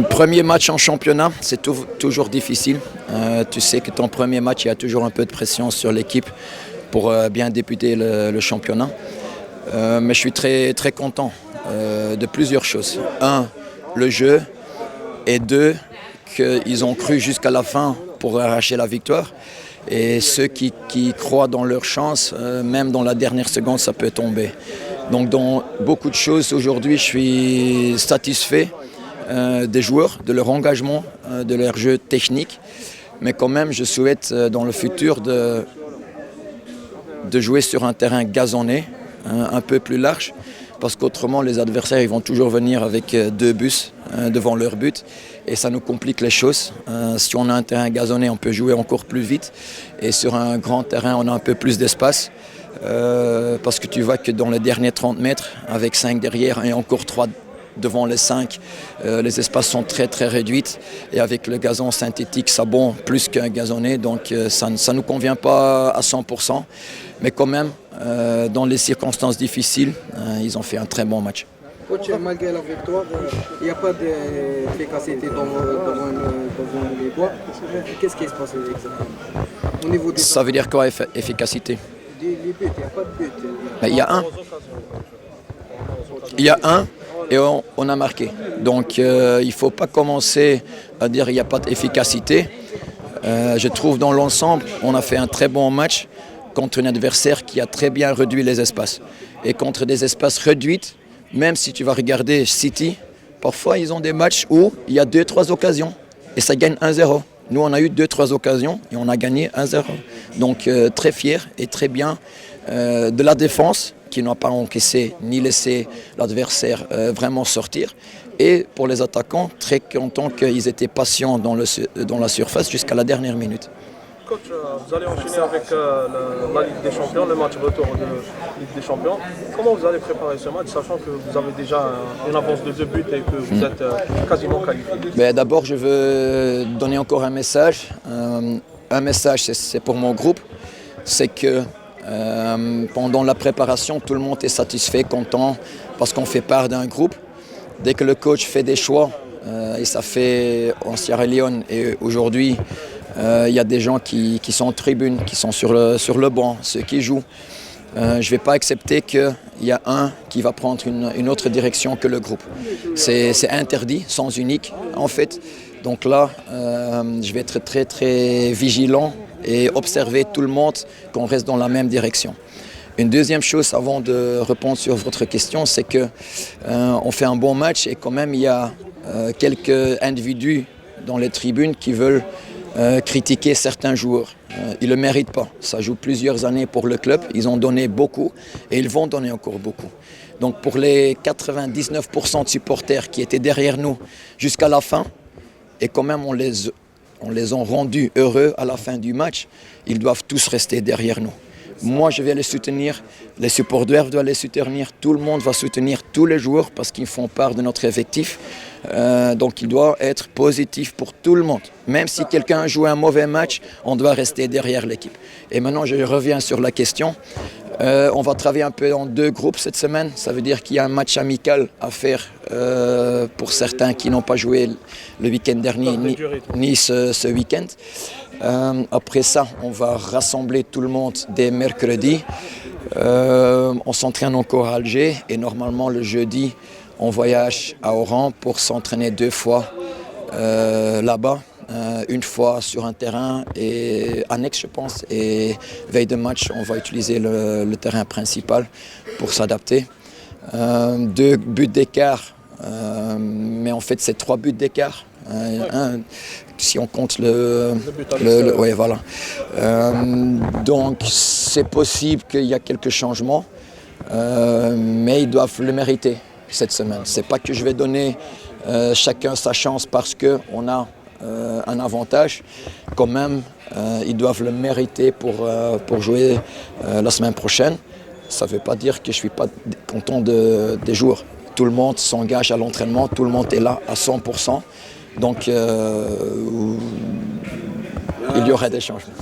Premier match en championnat, c'est toujours difficile. Tu sais que ton premier match, il y a toujours un peu de pression sur l'équipe pour bien débuter le championnat. Mais je suis très content de plusieurs choses. Un, le jeu. Et deux, qu'ils ont cru jusqu'à la fin pour arracher la victoire. Et ceux qui croient dans leur chance, même dans la dernière seconde, ça peut tomber. Donc dans beaucoup de choses, aujourd'hui, je suis satisfait des joueurs, de leur engagement, de leur jeu technique. Mais quand même, je souhaite dans le futur de jouer sur un terrain gazonné, un peu plus large, parce qu'autrement, les adversaires ils vont toujours venir avec deux bus devant leur but et ça nous complique les choses. Si on a un terrain gazonné, on peut jouer encore plus vite et sur un grand terrain, on a un peu plus d'espace. Parce que tu vois que dans les derniers 30 mètres, avec 5 derrière et encore 3 devant les 5, les espaces sont très réduits et avec le gazon synthétique, ça bon plus qu'un gazonné, donc ça ne nous convient pas à 100%. Mais quand même, dans les circonstances difficiles, ils ont fait un très bon match. Coach, malgré la victoire, il n'y a pas d'efficacité devant les bois. Qu'est-ce qui se passe exactement au niveau des... Ça veut dire quoi, efficacité? Les buts, il n'y a pas de but. Il y a un. Il y a un et on a marqué. Donc il ne faut pas commencer à dire qu'il n'y a pas d'efficacité. Je trouve dans l'ensemble, on a fait un très bon match contre un adversaire qui a très bien réduit les espaces. Et contre des espaces réduits, même si tu vas regarder City, parfois ils ont des matchs où il y a 2-3 occasions et ça gagne 1-0. Nous, on a eu 2-3 occasions et on a gagné 1-0. Donc très fier et très bien de la défense qui n'a pas encaissé ni laissé l'adversaire vraiment sortir. Et pour les attaquants, très content qu'ils étaient patients dans la surface jusqu'à la dernière minute. Coach, vous allez enchaîner avec la Ligue des Champions, le match retour de Ligue des Champions. Comment vous allez préparer ce match, sachant que vous avez déjà une avance de 2 buts et que vous êtes quasiment qualifié? D'abord, je veux donner encore un message. Un message, c'est pour mon groupe. C'est que pendant la préparation, tout le monde est satisfait, content, parce qu'on fait part d'un groupe. Dès que le coach fait des choix, et ça fait en Sierra Leone et aujourd'hui, il y a des gens qui sont en tribune, qui sont sur le banc, ceux qui jouent. Je ne vais pas accepter qu'il y a un qui va prendre une autre direction que le groupe. C'est interdit, sens unique en fait. Donc là, je vais être très vigilant et observer tout le monde qu'on reste dans la même direction. Une deuxième chose avant de répondre sur votre question, c'est qu'on fait un bon match et quand même il y a quelques individus dans les tribunes qui veulent critiquer certains joueurs. Ils ne le méritent pas. Ça joue plusieurs années pour le club. Ils ont donné beaucoup et ils vont donner encore beaucoup. Donc pour les 99% de supporters qui étaient derrière nous jusqu'à la fin, et quand même on les a rendus heureux à la fin du match, ils doivent tous rester derrière nous. Moi, je vais les soutenir, les supporters doivent les soutenir, tout le monde va soutenir tous les joueurs parce qu'ils font part de notre effectif. Donc il doit être positif pour tout le monde. Même si quelqu'un joue un mauvais match, on doit rester derrière l'équipe. Et maintenant, je reviens sur la question. On va travailler un peu en 2 groupes cette semaine. Ça veut dire qu'il y a un match amical à faire pour certains qui n'ont pas joué le week-end dernier ni ce week-end. Après ça, on va rassembler tout le monde dès mercredi. On s'entraîne encore à Alger et normalement le jeudi, on voyage à Oran pour s'entraîner 2 fois là-bas. Une fois sur un terrain et annexe je pense et veille de match on va utiliser le terrain principal pour s'adapter. 2 buts d'écart mais en fait c'est 3 buts d'écart si on compte oui, voilà. Donc c'est possible qu'il y a quelques changements mais ils doivent le mériter cette semaine. C'est pas que je vais donner chacun sa chance parce qu'on a un avantage. Quand même, ils doivent le mériter pour jouer la semaine prochaine. Ça ne veut pas dire que je ne suis pas content des joueurs. Tout le monde s'engage à l'entraînement, tout le monde est là à 100%. Donc, il y aurait des changements.